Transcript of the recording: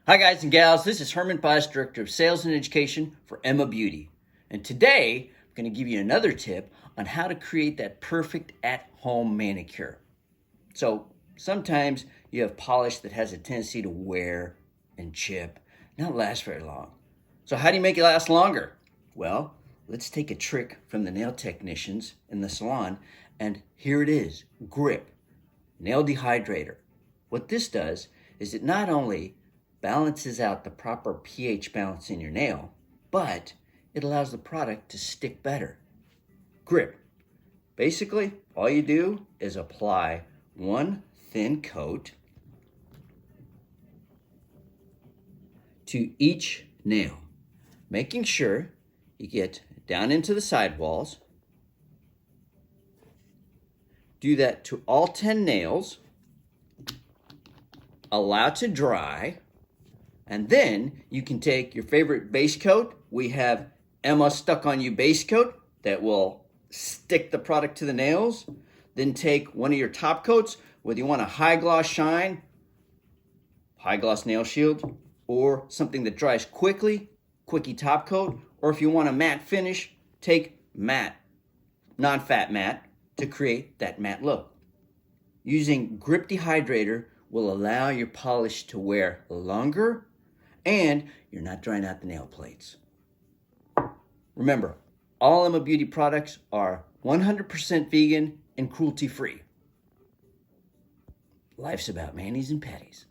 Hi guys and gals, this is Herman Paz, Director of Sales and Education for Emma Beauty. And today, I'm going to give you another tip on how to create that perfect at-home manicure. So sometimes you have polish that has a tendency to wear and chip, not last very long. So how do you make it last longer? Well, let's take a trick from the nail technicians in the salon, and here it is, Grip, Nail Dehydrator. What this does is it not only balances out the proper pH balance in your nail, but it allows the product to stick better. Grip. Basically, all you do is apply one thin coat to each nail, making sure you get down into the sidewalls. Do that to all 10 nails. Allow to dry. And then you can take your favorite base coat. We have Emma Stuck On You base coat that will stick the product to the nails. Then take one of your top coats, whether you want a high gloss shine, high gloss nail shield, or something that dries quickly, quickie top coat, or if you want a matte finish, take matte, non-fat matte to create that matte look. Using Grip Dehydrator will allow your polish to wear longer, and you're not drying out the nail plates. Remember, all Emma Beauty products are 100% vegan and cruelty-free. Life's about manis and patties.